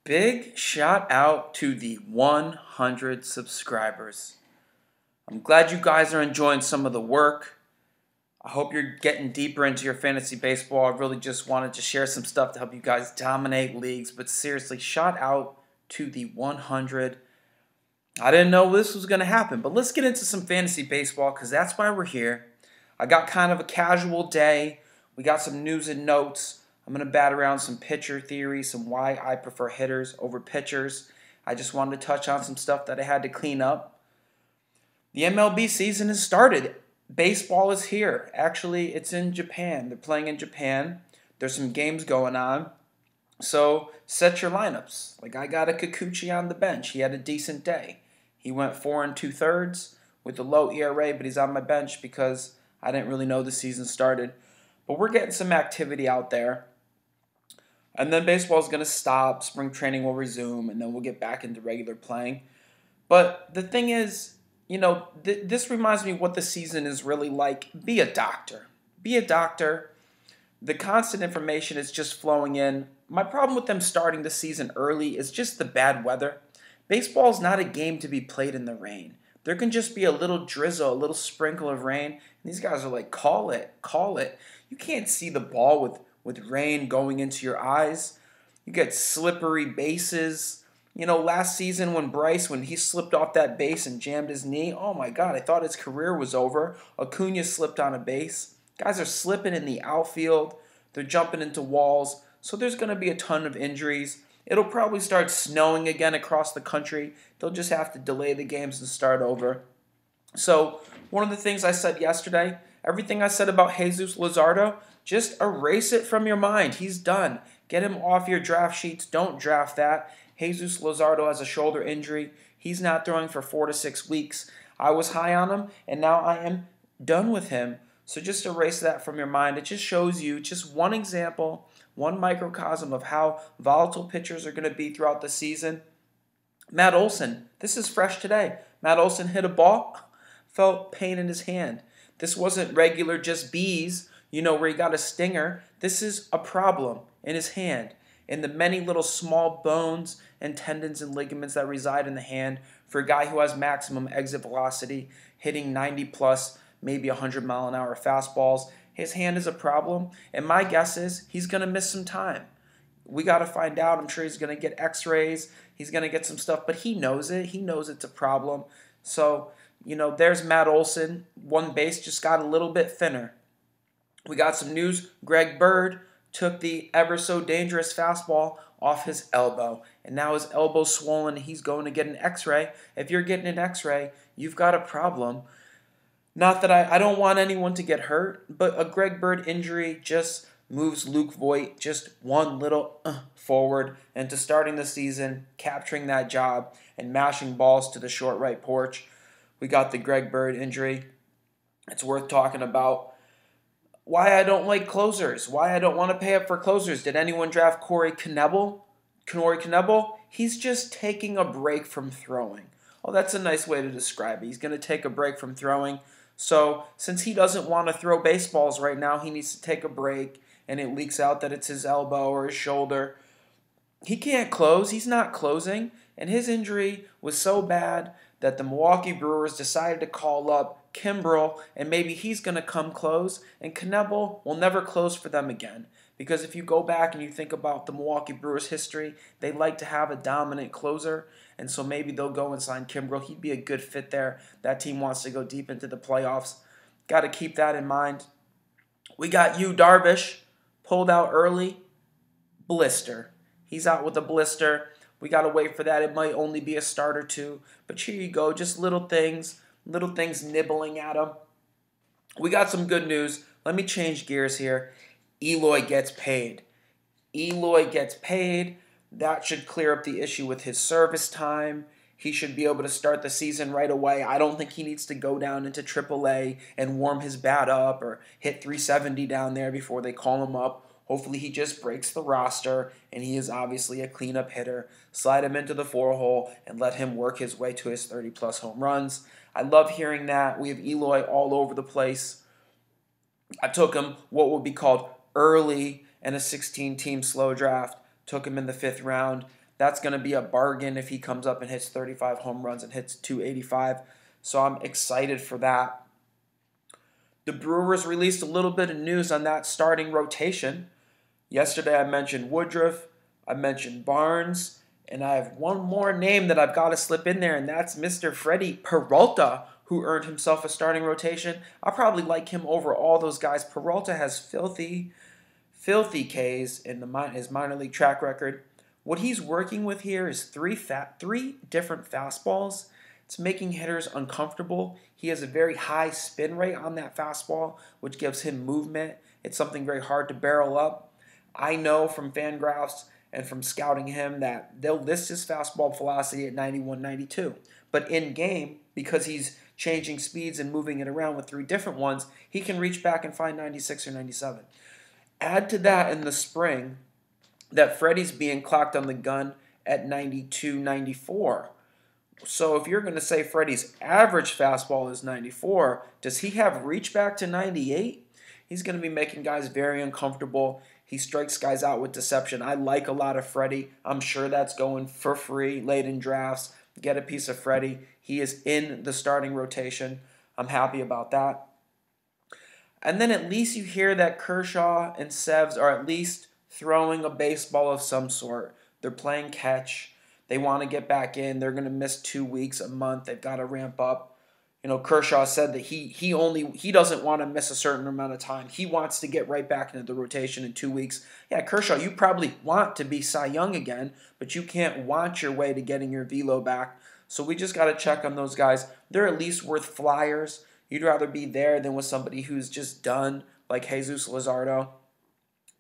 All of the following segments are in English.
Big shout out to the 100 subscribers. I'm glad you guys are enjoying some of the work. I hope you're getting deeper into your fantasy baseball. I really just wanted to share some stuff to help you guys dominate leagues. But seriously, shout out to the 100. I didn't know this was going to happen, but let's get into some fantasy baseball because that's why we're here. I got kind of a casual day. We got some news and notes. I'm going to bat around some pitcher theories, some why I prefer hitters over pitchers. I just wanted to touch on some stuff that I had to clean up. The MLB season has started. Baseball is here. Actually, it's in Japan. They're playing in Japan. There's some games going on. So set your lineups. Like I got a Kikuchi on the bench. He had a decent day. He went 4 2/3 with a low ERA, but he's on my bench because I didn't really know the season started. But we're getting some activity out there. And then baseball is going to stop. Spring training will resume, and then we'll get back into regular playing. But the thing is, this reminds me what the season is really like. Be a doctor. Be a doctor. The constant information is just flowing in. My problem with them starting the season early is just the bad weather. Baseball is not a game to be played in the rain. There can just be a little drizzle, a little sprinkle of rain, and these guys are like, call it, call it. You can't see the ball with rain going into your eyes. You get slippery bases. Last season when he slipped off that base and jammed his knee, oh my God, I thought his career was over. Acuna slipped on a base. Guys are slipping in the outfield. They're jumping into walls. So there's going to be a ton of injuries. It'll probably start snowing again across the country. They'll just have to delay the games and start over. So one of the things I said yesterday, everything I said about Jesus Luzardo, just erase it from your mind. He's done. Get him off your draft sheets. Don't draft that. Jesus Luzardo has a shoulder injury. He's not throwing for 4 to 6 weeks. I was high on him, and now I am done with him. So just erase that from your mind. It just shows you just one example, one microcosm of how volatile pitchers are going to be throughout the season. Matt Olson, this is fresh today. Matt Olson hit a ball, felt pain in his hand. This wasn't regular just bees, where he got a stinger. This is a problem in his hand, in the many little small bones and tendons and ligaments that reside in the hand for a guy who has maximum exit velocity, hitting 90 plus, maybe 100-mile-an-hour fastballs. His hand is a problem, and my guess is he's going to miss some time. We got to find out. I'm sure he's going to get x-rays. He's going to get some stuff, but he knows it. He knows it's a problem. So, there's Matt Olson. One base just got a little bit thinner. We got some news. Greg Bird took the ever-so-dangerous fastball off his elbow, and now his elbow's swollen. He's going to get an x-ray. If you're getting an x-ray, you've got a problem. Not that I don't want anyone to get hurt, but a Greg Bird injury just moves Luke Voit just one little forward into starting the season, capturing that job, and mashing balls to the short right porch. We got the Greg Bird injury. It's worth talking about. Why I don't like closers. Why I don't want to pay up for closers. Did anyone draft Corey Knebel? He's just taking a break from throwing. Oh, that's a nice way to describe it. He's going to take a break from throwing. So since he doesn't want to throw baseballs right now, he needs to take a break, and it leaks out that it's his elbow or his shoulder. He can't close. He's not closing. And his injury was so bad that the Milwaukee Brewers decided to call up Kimbrel, and maybe he's going to come close, and Knebel will never close for them again. Because if you go back and you think about the Milwaukee Brewers' history, they like to have a dominant closer, and so maybe they'll go and sign Kimbrel. He'd be a good fit there. That team wants to go deep into the playoffs. Got to keep that in mind. We got Yu Darvish, pulled out early, blister. He's out with a blister. We got to wait for that. It might only be a start or two, but here you go, just little things nibbling at him. We got some good news. Let me change gears here. Eloy gets paid. That should clear up the issue with his service time. He should be able to start the season right away. I don't think he needs to go down into AAA and warm his bat up or hit 370 down there before they call him up. Hopefully he just breaks the roster, and he is obviously a cleanup hitter. Slide him into the 4-hole and let him work his way to his 30-plus home runs. I love hearing that. We have Eloy all over the place. I took him what would be called early in a 16-team slow draft. Took him in the 5th round. That's going to be a bargain if he comes up and hits 35 home runs and hits 285. So I'm excited for that. The Brewers released a little bit of news on that starting rotation. Yesterday I mentioned Woodruff, I mentioned Barnes, and I have one more name that I've got to slip in there, and that's Mr. Freddie Peralta, who earned himself a starting rotation. I probably like him over all those guys. Peralta has filthy Ks in his minor league track record. What he's working with here is three different fastballs. It's making hitters uncomfortable. He has a very high spin rate on that fastball, which gives him movement. It's something very hard to barrel up. I know from Fangraphs and from scouting him that they'll list his fastball velocity at 91, 92. But in game, because he's changing speeds and moving it around with three different ones, he can reach back and find 96 or 97. Add to that in the spring that Freddie's being clocked on the gun at 92, 94. So if you're going to say Freddie's average fastball is 94, does he have reach back to 98? He's going to be making guys very uncomfortable. He strikes guys out with deception. I like a lot of Freddie. I'm sure that's going for free late in drafts. Get a piece of Freddie. He is in the starting rotation. I'm happy about that. And then at least you hear that Kershaw and Sevs are at least throwing a baseball of some sort. They're playing catch. They want to get back in. They're going to miss 2 weeks, a month. They've got to ramp up. You know, Kershaw said that he doesn't want to miss a certain amount of time. He wants to get right back into the rotation in 2 weeks. Yeah, Kershaw, you probably want to be Cy Young again, but you can't want your way to getting your velo back. So we just got to check on those guys. They're at least worth flyers. You'd rather be there than with somebody who's just done, like Jesus Luzardo.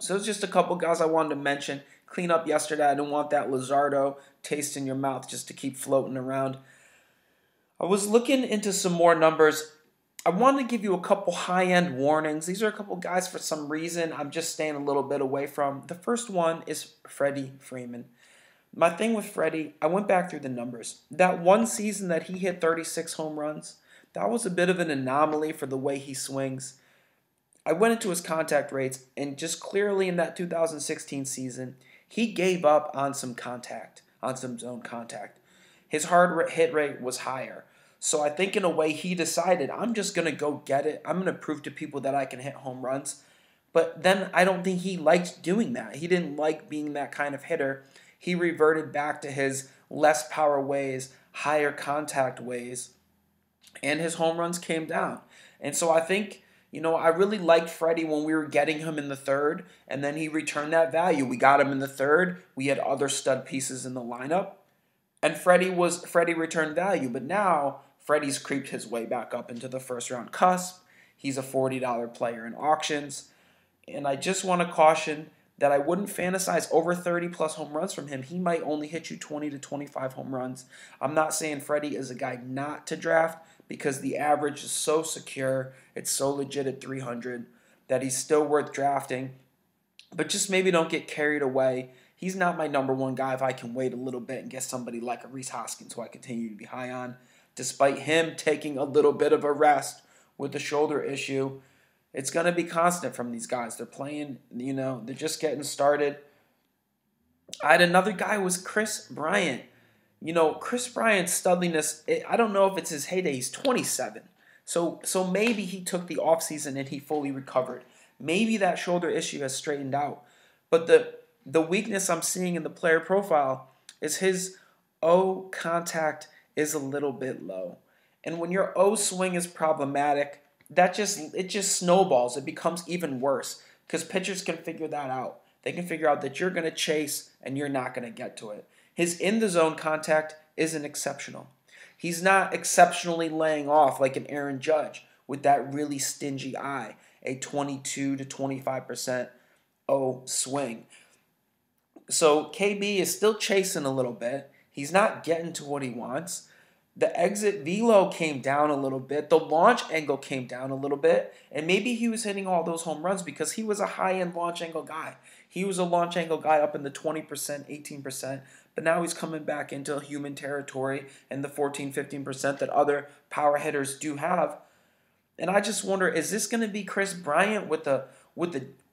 So it's just a couple guys I wanted to mention. Clean up yesterday. I didn't want that Luzardo taste in your mouth just to keep floating around. I was looking into some more numbers. I wanted to give you a couple high-end warnings. These are a couple guys for some reason I'm just staying a little bit away from. The first one is Freddie Freeman. My thing with Freddie, I went back through the numbers. That one season that he hit 36 home runs, that was a bit of an anomaly for the way he swings. I went into his contact rates, and just clearly in that 2016 season, he gave up on some contact, on some zone contact. His hard hit rate was higher. So I think in a way he decided, I'm just going to go get it. I'm going to prove to people that I can hit home runs. But then I don't think he liked doing that. He didn't like being that kind of hitter. He reverted back to his less power ways, higher contact ways, and his home runs came down. And so I think, you know, I really liked Freddie when we were getting him in the third, and then he returned that value. We got him in the third. We had other stud pieces in the lineup, and Freddie returned value. But now Freddie's creeped his way back up into the first round cusp. He's a $40 player in auctions, and I just want to caution that I wouldn't fantasize over 30-plus home runs from him. He might only hit you 20 to 25 home runs. I'm not saying Freddie is a guy not to draft because the average is so secure, it's so legit at 300 that he's still worth drafting. But just maybe don't get carried away. He's not my number one guy if I can wait a little bit and get somebody like a Rhys Hoskins who I continue to be high on. Despite him taking a little bit of a rest with the shoulder issue, it's going to be constant from these guys. They're playing, you know, they're just getting started. I had another guy was Chris Bryant. You know, Chris Bryant's studliness, I don't know if it's his heyday. He's 27. So maybe he took the offseason and he fully recovered. Maybe that shoulder issue has straightened out. But the weakness I'm seeing in the player profile is his O contact is a little bit low. And when your O swing is problematic, it just snowballs. It becomes even worse because pitchers can figure that out. They can figure out that you're going to chase and you're not going to get to it. His in-the-zone contact isn't exceptional. He's not exceptionally laying off like an Aaron Judge with that really stingy eye, a 22 to 25% O swing. So KB is still chasing a little bit. He's not getting to what he wants. The exit velo came down a little bit. The launch angle came down a little bit. And maybe he was hitting all those home runs because he was a high-end launch angle guy. He was a launch angle guy up in the 20%, 18%. But now he's coming back into human territory and the 14, 15% that other power hitters do have. And I just wonder, is this going to be Chris Bryant with the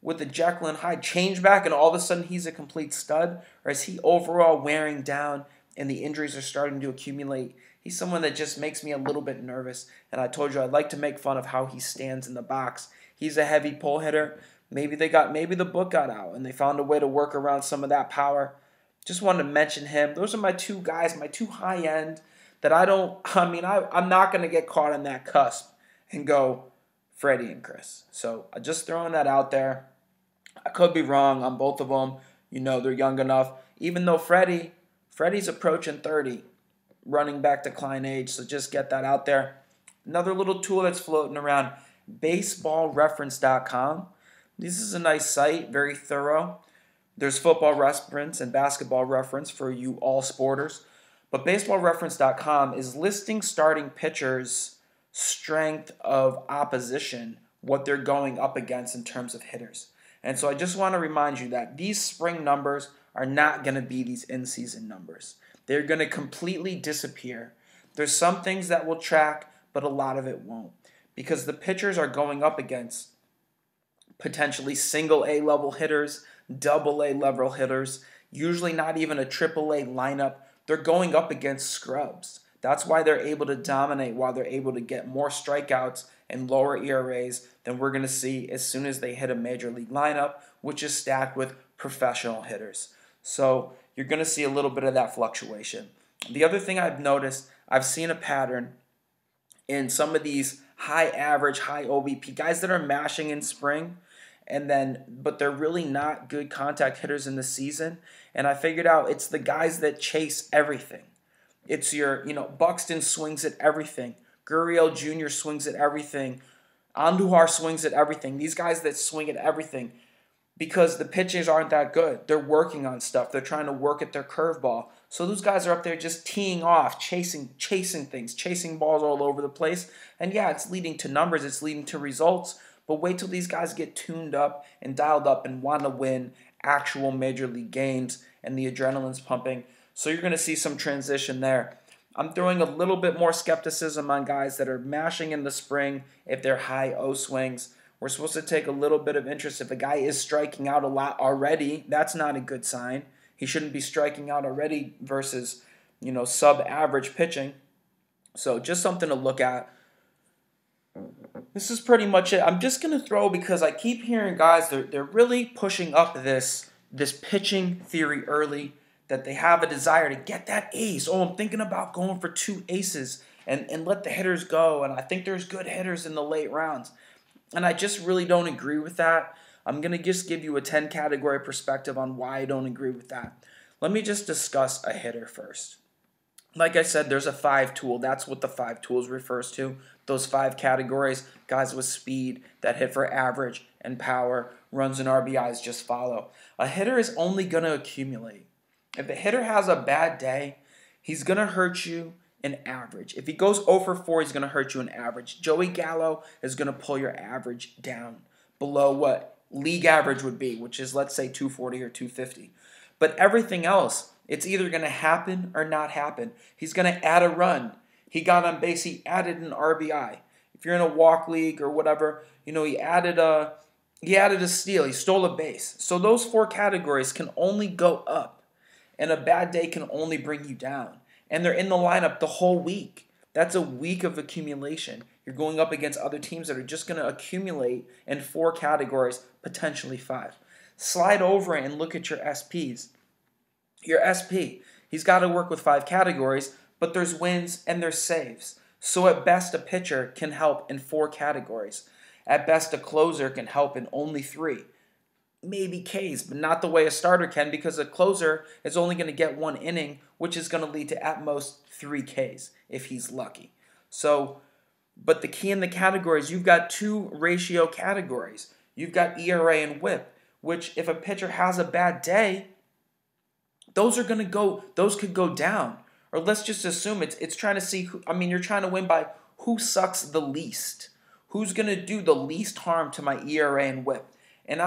with the Jekyll and Hyde change back and all of a sudden he's a complete stud? Or is he overall wearing down and the injuries are starting to accumulate? He's someone that just makes me a little bit nervous. And I told you I'd like to make fun of how he stands in the box. He's a heavy pull hitter. Maybe the book got out and they found a way to work around some of that power. Just wanted to mention him. Those are my two guys, my two high end that I'm not going to get caught on that cusp and go Freddie and Chris. So I'm just throwing that out there. I could be wrong on both of them. They're young enough. Even though Freddie's approaching 30, running back decline age. So just get that out there. Another little tool that's floating around, baseballreference.com. This is a nice site, very thorough. There's football reference and basketball reference for you all sporters. But baseballreference.com is listing starting pitchers' strength of opposition, what they're going up against in terms of hitters. And so I just want to remind you that these spring numbers are not going to be these in-season numbers. They're going to completely disappear. There's some things that will track, but a lot of it won't. Because the pitchers are going up against potentially single A level hitters, double A level hitters, usually not even a triple A lineup. They're going up against scrubs. That's why they're able to dominate, why they're able to get more strikeouts and lower ERAs than we're going to see as soon as they hit a major league lineup, which is stacked with professional hitters. So you're going to see a little bit of that fluctuation. The other thing I've noticed, I've seen a pattern in some of these high average, high OBP guys that are mashing in spring, but they're really not good contact hitters in the season. And I figured out it's the guys that chase everything. It's your, Buxton swings at everything. Gurriel Jr. swings at everything. Andujar swings at everything. These guys that swing at everything, because the pitchers aren't that good. They're working on stuff. They're trying to work at their curveball. So those guys are up there just teeing off, chasing things, chasing balls all over the place. And yeah, it's leading to numbers. It's leading to results. But wait till these guys get tuned up and dialed up and want to win actual major league games and the adrenaline's pumping. So you're going to see some transition there. I'm throwing a little bit more skepticism on guys that are mashing in the spring if they're high O swings. We're supposed to take a little bit of interest. If a guy is striking out a lot already, that's not a good sign. He shouldn't be striking out already versus, sub-average pitching. So just something to look at. This is pretty much it. I'm just going to throw, because I keep hearing guys, they're really pushing up this pitching theory early, that they have a desire to get that ace. Oh, I'm thinking about going for 2 aces and let the hitters go. And I think there's good hitters in the late rounds. And I just really don't agree with that. I'm going to just give you a 10-category perspective on why I don't agree with that. Let me just discuss a hitter first. Like I said, there's a 5 tool. That's what the 5 tools refers to. Those 5 categories, guys with speed that hit for average and power, runs and RBIs just follow. A hitter is only going to accumulate. If a hitter has a bad day, he's going to hurt you in average. If he goes 0 for 4, he's going to hurt you in average. Joey Gallo is going to pull your average down below what league average would be, which is, let's say, 240 or 250. But everything else, it's either going to happen or not happen. He's going to add a run. He got on base. He added an RBI. If you're in a walk league or whatever, he added a steal. He stole a base. So those 4 categories can only go up. And a bad day can only bring you down. And they're in the lineup the whole week. That's a week of accumulation. You're going up against other teams that are just going to accumulate in 4 categories, potentially 5. Slide over and look at your SPs. Your SP, he's got to work with 5 categories, but there's wins and there's saves. So at best, a pitcher can help in 4 categories. At best, a closer can help in only 3. Maybe Ks, but not the way a starter can, because a closer is only going to get 1 inning, which is going to lead to at most 3 Ks if he's lucky. So, but the key in the categories, you've got 2 ratio categories. You've got ERA and WHIP, which if a pitcher has a bad day, those could go down. Or let's just assume it's trying to see you're trying to win by who sucks the least. Who's going to do the least harm to my ERA and WHIP? And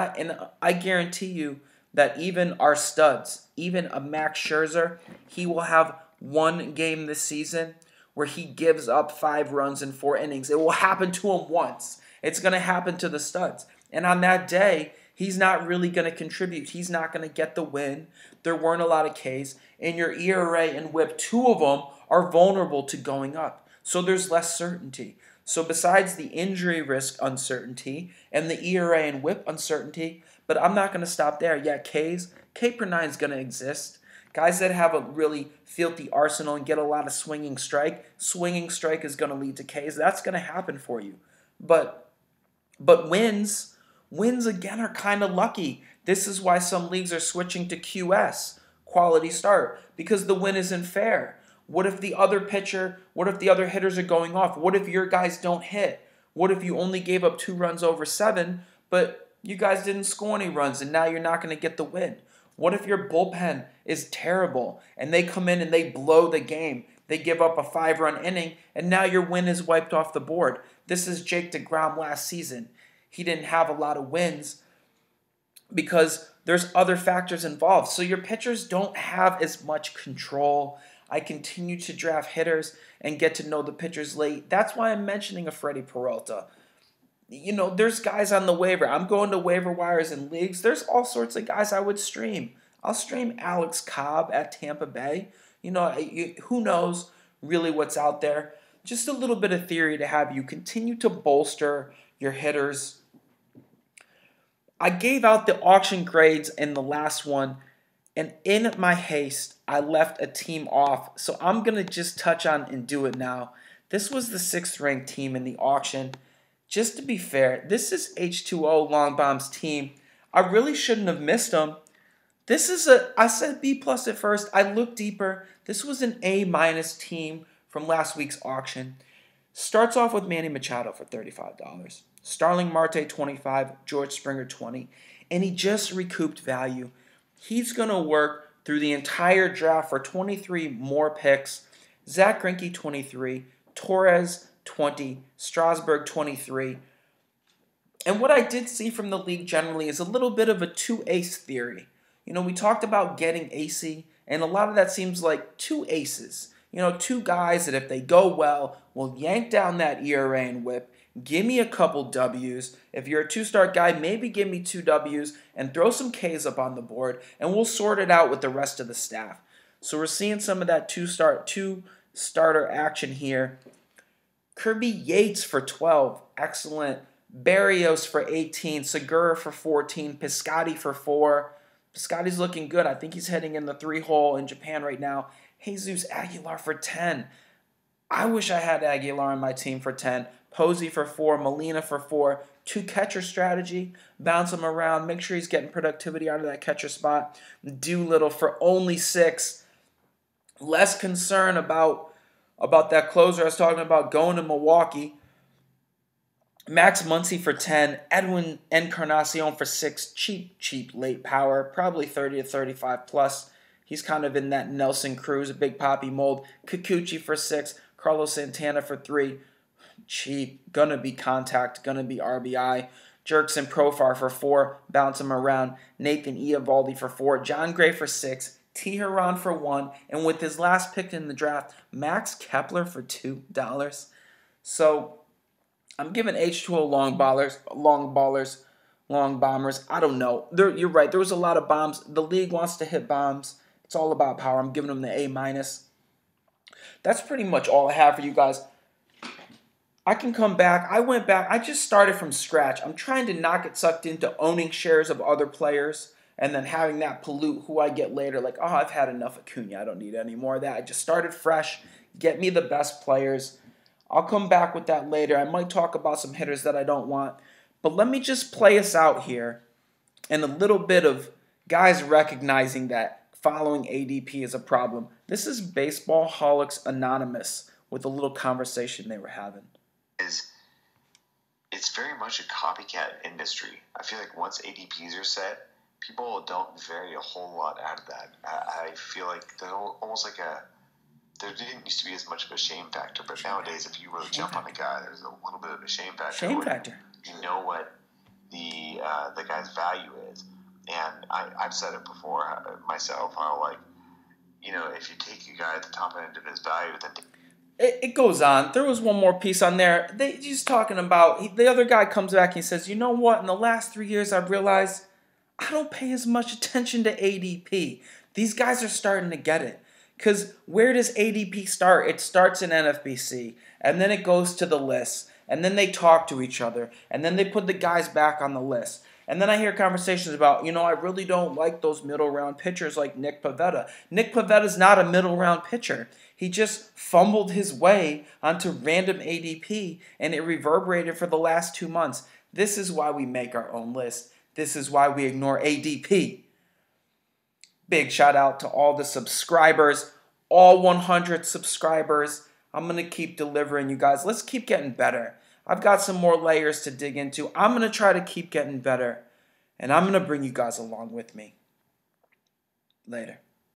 I guarantee you that even our studs, even a Max Scherzer, he will have 1 game this season where he gives up 5 runs in 4 innings. It will happen to him once. It's going to happen to the studs. And on that day, He's not really going to contribute. He's not going to get the win. There weren't a lot of Ks. And your ERA and WHIP, two of them are vulnerable to going up. So there's less certainty. So besides the injury risk uncertainty and the ERA and WHIP uncertainty, but I'm not going to stop there. Yeah, Ks, K per 9 is going to exist. Guys that have a really filthy arsenal and get a lot of swinging strike is going to lead to Ks. That's going to happen for you. But wins again are kind of lucky. This is why some leagues are switching to QS, quality start, because the win isn't fair. What if the other hitters are going off? What if your guys don't hit? What if you only gave up 2 runs over 7, but you guys didn't score any runs and now you're not going to get the win? What if your bullpen is terrible and they come in and they blow the game? They give up a 5-run inning and now your win is wiped off the board. This is Jake DeGrom last season. He didn't have a lot of wins because there's other factors involved. So your pitchers don't have as much control. I continue to draft hitters and get to know the pitchers late. That's why I'm mentioning a Freddie Peralta. You know, there's guys on the waiver. I'm going to waiver wires in leagues. There's all sorts of guys I would stream. I'll stream Alex Cobb at Tampa Bay. You know, who knows really what's out there. Just a little bit of theory to have you continue to bolster your hitters. I gave out the auction grades in the last one, and in my haste, I left a team off. So I'm going to just touch on and do it now. This was the 6th ranked team in the auction. Just to be fair, this is H2O Longbomb's team. I really shouldn't have missed him. I said B plus at first. I looked deeper. This was an A minus team from last week's auction. Starts off with Manny Machado for $35. Starling Marte, $25. George Springer, $20. And he just recouped value. He's going to work through the entire draft for 23 more picks. Zach Greinke, 23. Torres, 20, Strasburg 23. And what I did see from the league generally is a little bit of a 2 ace theory. You know, we talked about getting acey, and a lot of that seems like 2 aces. You know, 2 guys that if they go well will yank down that ERA and WHIP, give me a couple W's. If you're a 2-start guy, maybe give me 2 W's and throw some K's up on the board, and we'll sort it out with the rest of the staff. So we're seeing some of that 2-starter action here. Kirby Yates for 12, excellent. Barrios for 18, Segura for 14, Piscotty for 4. Piscotty's looking good. I think he's heading in the 3-hole in Japan right now. Jesus Aguilar for 10. I wish I had Aguilar on my team for 10. Posey for 4, Molina for 4. 2 catcher strategy. Bounce him around. Make sure he's getting productivity out of that catcher spot. Doolittle for only 6. Less concern about that closer I was talking about going to Milwaukee. Max Muncy for 10. Edwin Encarnacion for 6. Cheap late power. Probably 30 to 35 plus. He's kind of in that Nelson Cruz, a big poppy mold. Kikuchi for 6. Carlos Santana for 3. Cheap. Gonna be contact. Gonna be RBI. Jerkson Profar for 4. Bounce him around. Nathan Eovaldi for 4. John Gray for 6. Teheran for 1, and with his last pick in the draft, Max Kepler for $2. So I'm giving H2O long bombers. I don't know. You're right. There was a lot of bombs. The league wants to hit bombs. It's all about power. I'm giving them the A minus. That's pretty much all I have for you guys. I can come back. I went back. I just started from scratch. I'm trying to not get sucked into owning shares of other players and then having that pollute who I get later. Like, oh, I've had enough Acuna. I don't need any more of that. I just started fresh. Get me the best players. I'll come back with that later. I might talk about some hitters that I don't want. But let me just play us out here and a little bit of guys recognizing that following ADP is a problem. This is Baseball Holics Anonymous with a little conversation they were having. It's very much a copycat industry. I feel like once ADPs are set, people don't vary a whole lot out of that. I feel like there's almost like there didn't used to be as much of a shame factor, but nowadays if you really jump on a guy, there's a little bit of a shame factor. You know what the guy's value is. And I've said it before myself, how, like, you know, if you take a guy at the top end of his value, then it goes on. There was one more piece on there. He's talking about, the other guy comes back and he says, you know what? In the last 3 years, I've realized I don't pay as much attention to ADP. These guys are starting to get it. Because where does ADP start? It starts in NFBC, and then it goes to the list, and then they talk to each other, and then they put the guys back on the list. And then I hear conversations about, I really don't like those middle round pitchers like Nick Pivetta. Nick Pavetta's not a middle round pitcher. He just fumbled his way onto random ADP, and it reverberated for the last 2 months. This is why we make our own list. This is why we ignore ADP. Big shout out to all the subscribers, all 100 subscribers. I'm going to keep delivering, you guys. Let's keep getting better. I've got some more layers to dig into. I'm going to try to keep getting better, and I'm going to bring you guys along with me. Later.